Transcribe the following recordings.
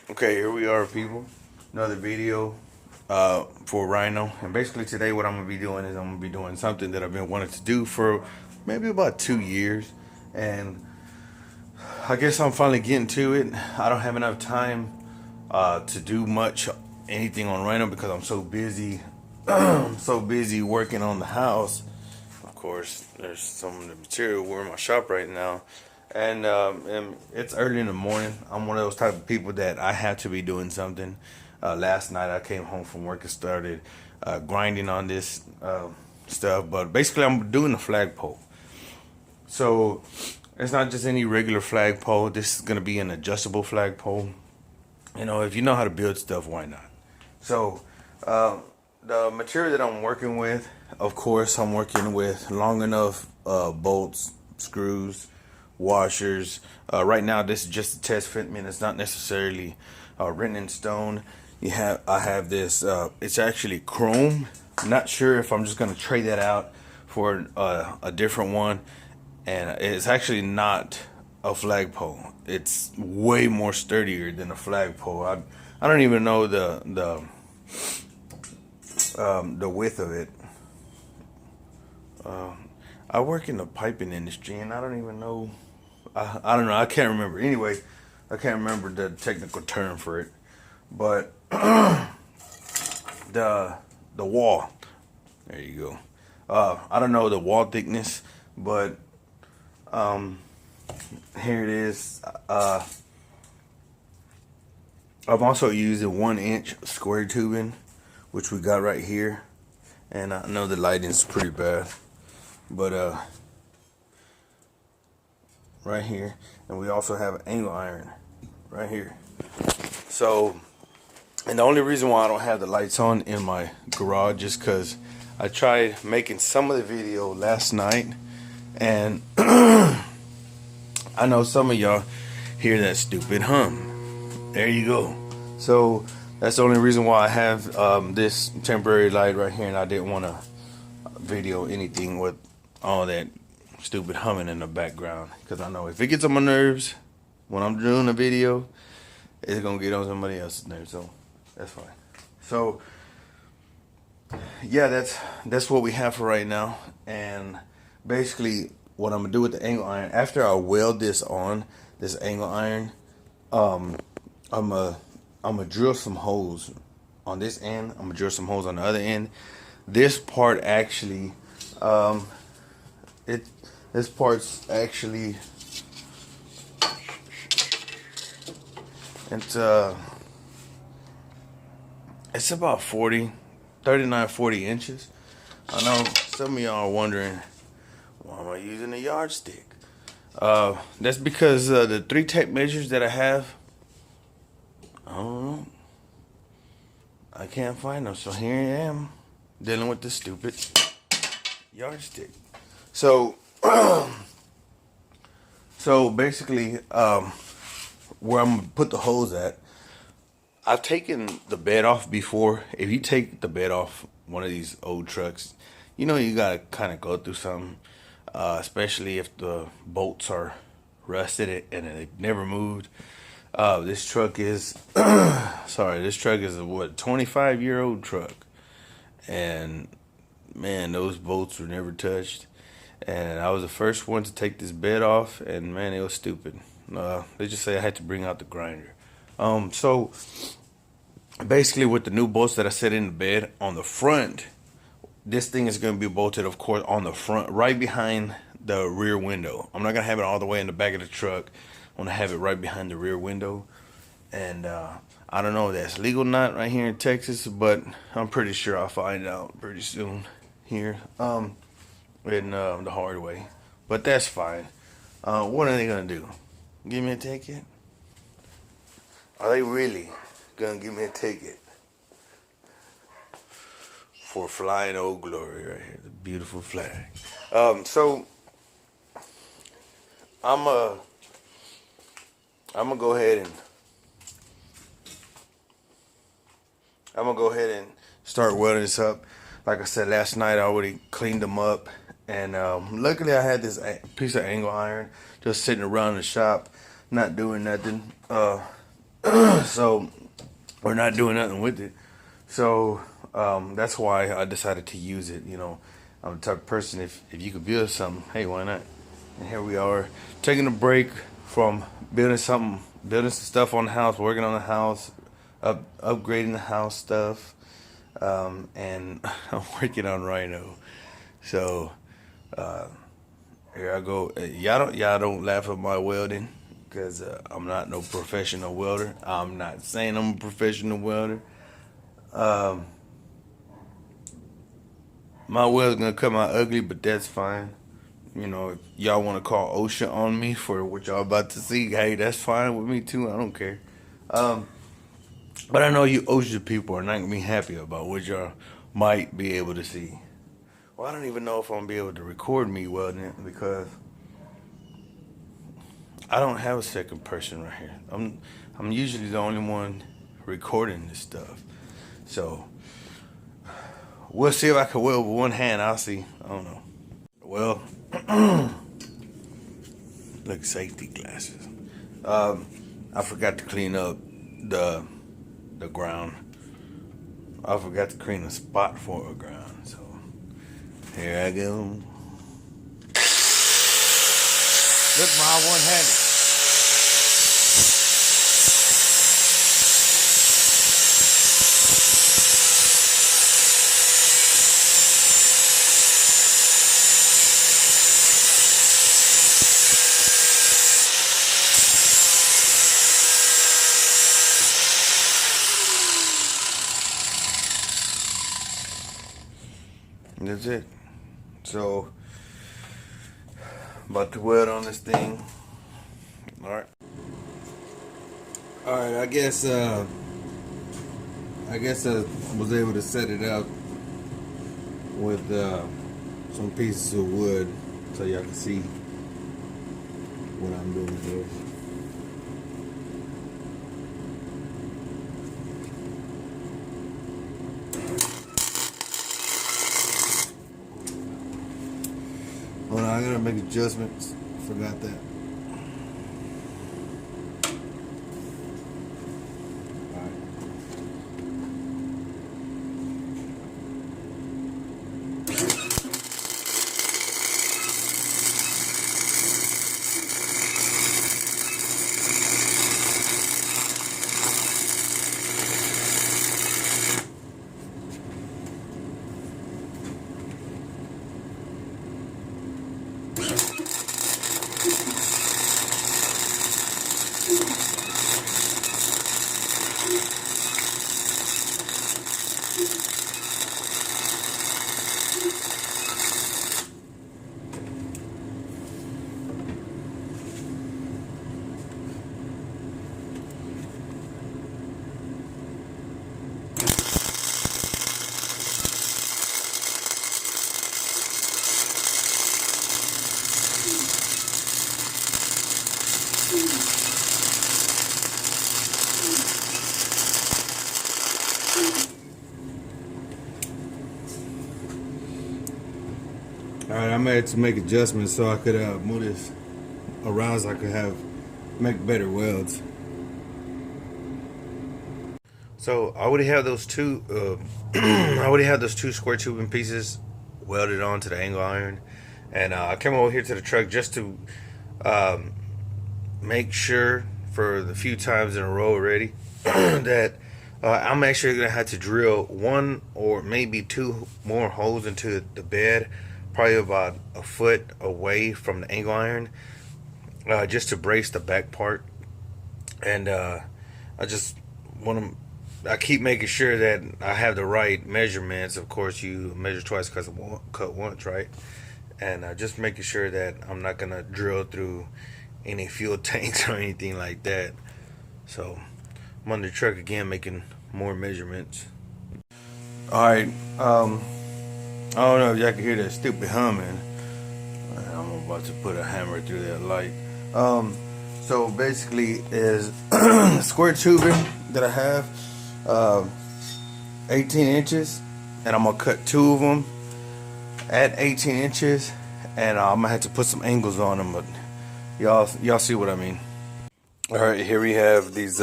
Okay, here we are, people. Another video for Rhino. And basically today what I'm going to be doing is I'm going to be doing something that I've been wanting to do for maybe about 2 years. And I guess I'm finally getting to it. I don't have enough time to do much anything on Rhino because I'm so busy. I'm so busy working on the house. Of course, there's some of the material. We're in my shop right now. And it's early in the morning. I'm one of those type of people that I have to be doing something. Last night I came home from work and started grinding on this stuff. But basically I'm doing a flagpole. So it's not just any regular flagpole. This is going to be an adjustable flagpole. You know, if you know how to build stuff, why not? So the material that I'm working with, of course, I'm working with long enough bolts, screws, washers. Right now, this is just a test fitment. It's not necessarily written in stone. I have this. It's actually chrome. I'm not sure if I'm just gonna trade that out for a different one. And it's actually not a flagpole. It's way more sturdier than a flagpole. I don't even know the width of it. I work in the piping industry, and I don't even know. I don't know. I can't remember. Anyway, I can't remember the technical term for it. But the wall. There you go. I don't know the wall thickness, but here it is. I'm also using 1-inch square tubing, which we got right here. And I know the lighting's pretty bad, but right here. And we also have an angle iron right here. So, and the only reason why I don't have the lights on in my garage is because I tried making some of the video last night, and I know some of y'all hear that stupid hum. There you go. So that's the only reason why I have this temporary light right here, and I didn't want to video anything with all that stupid humming in the background, because I know if it gets on my nerves when I'm doing a video, it's gonna get on somebody else's nerves. So that's fine. So yeah, that's what we have for right now. And basically what I'm gonna do with the angle iron, after I weld this on this angle iron, I'm gonna drill some holes on this end. I'm gonna drill some holes on the other end. This part actually, this part's actually, it's about 40 inches. I know some of y'all are wondering, why am I using a yardstick? That's because the 3 tape measures that I have, I don't know, I can't find them. So here I am dealing with this stupid yardstick. So so basically, where I'm gonna put the holes at, I've taken the bed off before. If you take the bed off one of these old trucks, you know you gotta kind of go through something, especially if the bolts are rusted and they've never moved. This truck is, sorry, this truck is a 25-year-old truck, and man, those bolts were never touched. And I was the first one to take this bed off, and man, it was stupid. They just say I had to bring out the grinder. So basically, with the new bolts that I set in the bed on the front, this thing is going to be bolted, of course, on the front, right behind the rear window. I'm not going to have it all the way in the back of the truck. I want to have it right behind the rear window. And I don't know if that's legal or not right here in Texas, but I'm pretty sure I'll find out pretty soon here, in the hard way. But that's fine. What are they going to do? Give me a ticket? Are they really going to give me a ticket for flying Old Glory right here? The beautiful flag. So I'm gonna go ahead and start welding this up. Like I said, last night I already cleaned them up, and luckily I had this piece of angle iron just sitting around the shop, not doing nothing. So we're not doing nothing with it. So that's why I decided to use it. You know, I'm the type of person, if you could build something, hey, why not? And here we are, taking a break from building some stuff on the house, working on the house, upgrading the house stuff, and I'm working on Rhino. So here I go. Y'all don't laugh at my welding, because I'm not no professional welder. I'm not saying I'm a professional welder. My weld's gonna come out ugly, but that's fine. You know, if y'all want to call OSHA on me for what y'all about to see, hey, that's fine with me too. I don't care. Um, but I know you OSHA people are not gonna be happy about what y'all might be able to see. Well, I don't even know if I'm gonna be able to record me welding it, because I don't have a second person right here. I'm usually the only one recording this stuff. So we'll see if I can weld with one hand. I'll see. I don't know. Well, look, safety glasses. I forgot to clean up the ground. I forgot to clean a spot for a ground. So here I go. Look, my one-handed. That's it. So, about to weld on this thing. Alright. Alright, I guess I was able to set it up with some pieces of wood so y'all can see what I'm doing here. Hold on, I gotta make adjustments. Forgot that. Alright, I made to make adjustments so I could move this around so I could make better welds. So I already have those two square tubing pieces welded onto the angle iron, and I came over here to the truck just to make sure for the few times in a row already that I'm actually gonna have to drill one or maybe two more holes into the bed, probably about a foot away from the angle iron, just to brace the back part. And I just want to. I keep making sure that I have the right measurements. Of course, you measure twice because cut once, right? And just making sure that I'm not gonna drill through any fuel tanks or anything like that. So I'm on the truck again, making more measurements. All right. I don't know if y'all can hear that stupid humming. I'm about to put a hammer through that light. So basically, is square tubing that I have, 18 inches, and I'm gonna cut two of them at 18 inches, and I'm gonna have to put some angles on them, but y'all see what I mean. All right, here we have these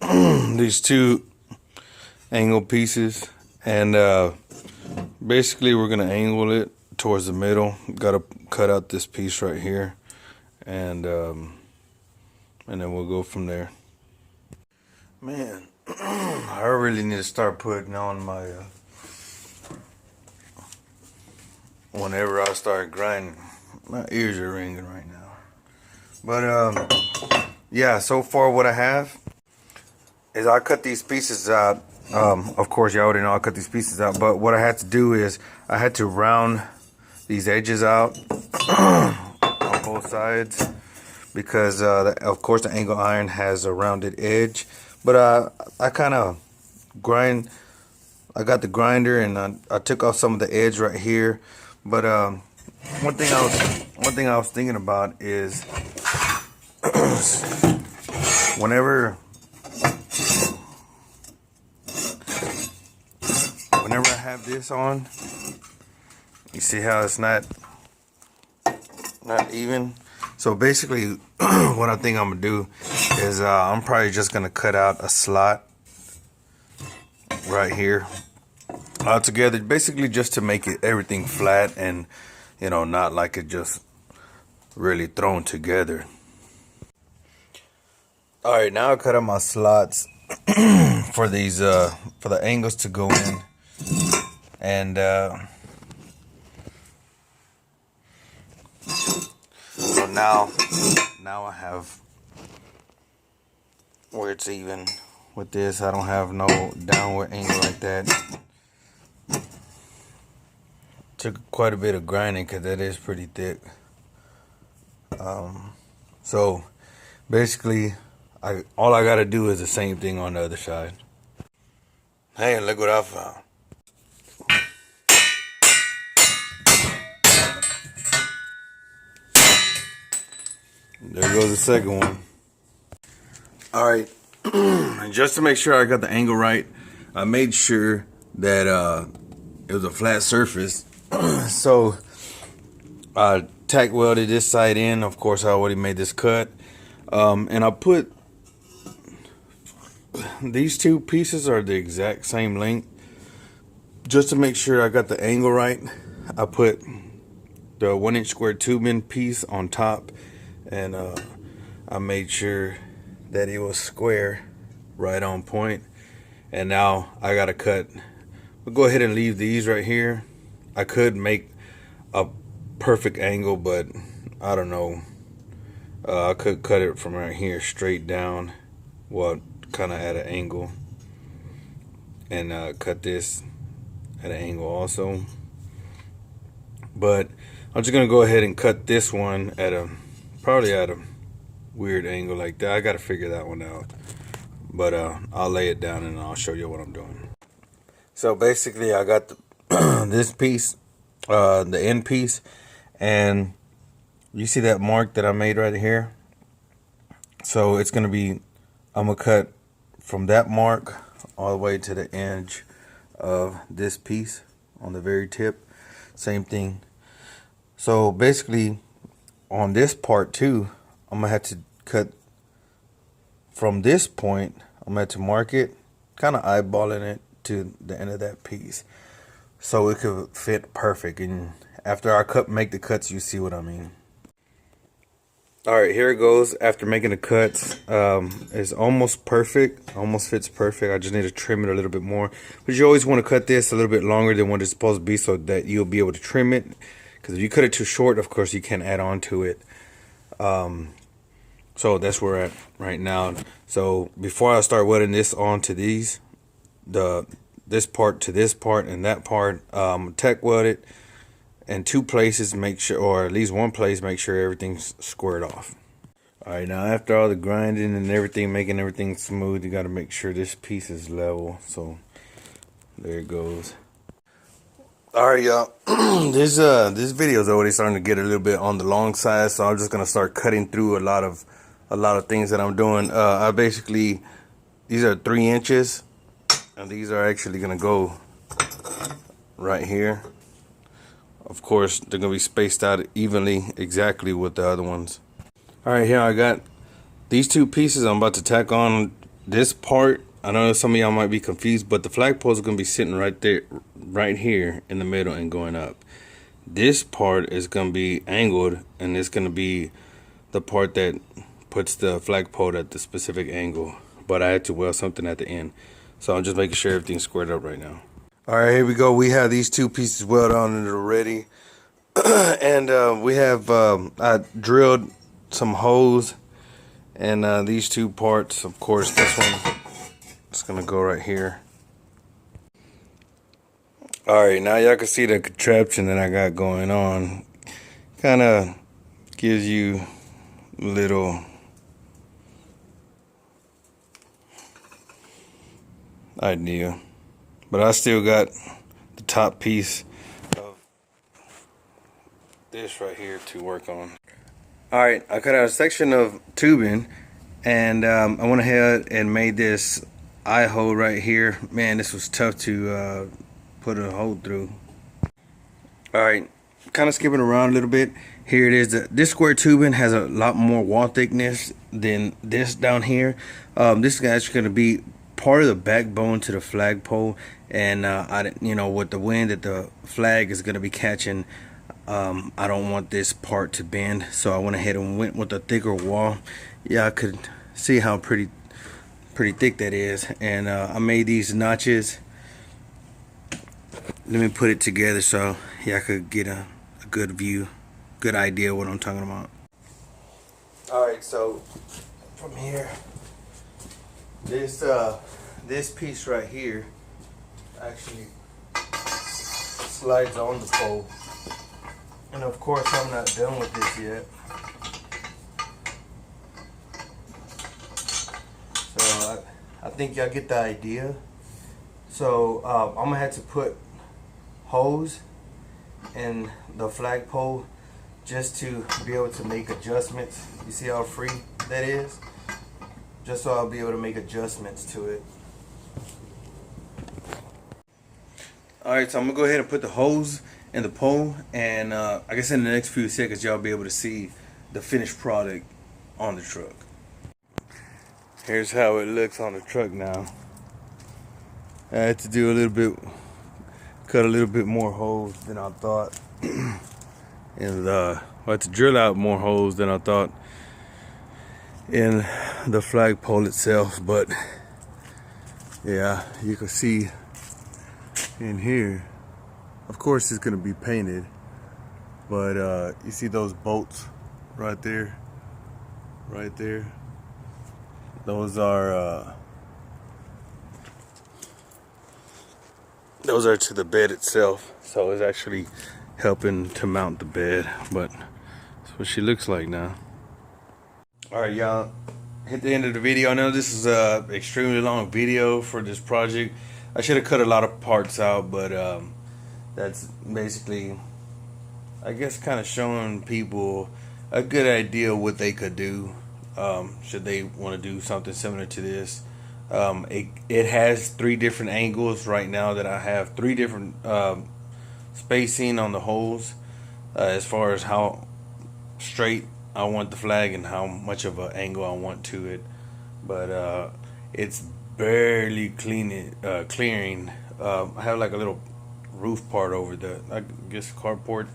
these two angle pieces, and basically we're gonna angle it towards the middle. Gotta cut out this piece right here, and then we'll go from there. Man, I really need to start putting on my whenever I start grinding. My ears are ringing right now. But yeah, so far what I have is I cut these pieces out. Of course, you already know I cut these pieces out, but what I had to do is I had to round these edges out on both sides, because of course the angle iron has a rounded edge. But I kind of I got the grinder and I took off some of the edge right here. But one thing I was thinking about is whenever I have this on, you see how it's not even. So basically what I think I'm gonna do is I'm probably just gonna cut out a slot right here together, basically just to make it everything flat and, you know, not like it just really thrown together. All right, now I cut out my slots for these for the angles to go in, and so now I have where it's even with this. I don't have no downward angle like that. Took quite a bit of grinding because that is pretty thick. So basically all I gotta do is the same thing on the other side. Hey, look what I found. There goes the second one. All right, and just to make sure I got the angle right, I made sure that it was a flat surface. So I tack welded this side in. Of course, I already made this cut, and I put these two pieces are the exact same length. Just to make sure I got the angle right, I put the 1-inch square tubing piece on top, and I made sure that it was square, right on point. And now I gotta cut. We'll go ahead and leave these right here. I could make a perfect angle, but I don't know. I could cut it from right here straight down, well, kind of at an angle, and cut this at an angle also. But I'm just gonna go ahead and cut this one at probably at a weird angle like that. I gotta figure that one out, but I'll lay it down and I'll show you what I'm doing. So basically I got the this piece, the end piece, and you see that mark that I made right here. So it's gonna be, I'm gonna cut from that mark all the way to the edge of this piece on the very tip. Same thing. So basically on this part too, I'm gonna have to cut from this point. I'm gonna have to mark it, kind of eyeballing it to the end of that piece, so it could fit perfect. And after I make the cuts, you see what I mean. All right, here it goes. After making the cuts, it's almost perfect, almost fits perfect. I just need to trim it a little bit more, but you always want to cut this a little bit longer than what it's supposed to be, so that you'll be able to trim it. Because if you cut it too short, of course you can't add on to it. So that's where we're at right now. So before I start welding this onto these, this part to this part and that part, tack weld it in two places, make sure, or at least one place, make sure everything's squared off. All right, now after all the grinding and everything, making everything smooth, you got to make sure this piece is level. So there it goes. All right, y'all. This video is already starting to get a little bit on the long side, so I'm just gonna start cutting through a lot of things that I'm doing. I basically, these are 3 inches, and these are actually gonna go right here. Of course, they're gonna be spaced out evenly, exactly with the other ones. All right, here I got these 2 pieces I'm about to tack on this part, I know some of y'all might be confused, but the flagpole is going to be sitting right there, right here in the middle and going up. This part is going to be angled, and it's going to be the part that puts the flagpole at the specific angle. But I had to weld something at the end, so I'm just making sure everything's squared up right now. All right, here we go. We have these two pieces welded on it already. And we have, I drilled some holes, and these two parts, of course, this one is going to go right here. All right, now y'all can see the contraption that I got going on. Kind of gives you a little idea. But I still got the top piece of this right here to work on. Alright, I cut out a section of tubing, and I went ahead and made this eye hole right here. Man, this was tough to put a hole through. Alright, kind of skipping around a little bit. Here it is. This square tubing has a lot more wall thickness than this down here. This is actually going to be part of the backbone to the flagpole, and you know, with the wind that the flag is going to be catching, I don't want this part to bend, so I went ahead and went with a thicker wall. Yeah, I could see how pretty thick that is, and I made these notches. Let me put it together so I could get a good view, good idea what I'm talking about. Alright, so from here, this piece right here actually slides on the pole, and of course I'm not done with this yet. So I think y'all get the idea. So I'm gonna have to put holes in the flagpole just to be able to make adjustments. You see how free that is? Just so I'll be able to make adjustments to it. Alright, so I'm gonna go ahead and put the holes in the pole, and I guess in the next few seconds y'all be able to see the finished product on the truck. Here's how it looks on the truck now. I had to do a little bit, cut a little bit more holes than I thought. And I had to drill out more holes than I thought in the flagpole itself. But yeah, you can see in here, of course it's gonna be painted, but you see those bolts right there, those are to the bed itself, so it's actually helping to mount the bed. But that's what she looks like now. Alright, y'all, hit the end of the video. I know this is a extremely long video for this project. I should have cut a lot of parts out, but that's basically, I guess, kind of showing people a good idea what they could do should they want to do something similar to this. It has 3 different angles right now that I have 3 different spacing on the holes as far as how straight I want the flag and how much of an angle I want to it. But it's barely clearing. I have like a little roof part over the, I guess, carport.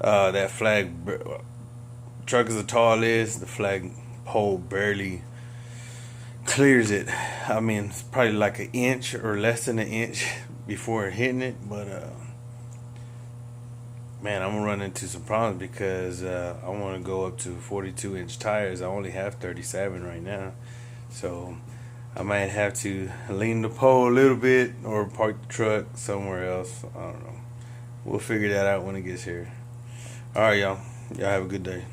That flag, truck as tall is, the flag pole barely clears it. I mean, it's probably like an inch or less than an inch before hitting it. But man, I'm gonna run into some problems because I want to go up to 42-inch tires. I only have 37 right now, so I might have to lean the pole a little bit or park the truck somewhere else. I don't know. We'll figure that out when it gets here. Alright, y'all. Y'all have a good day.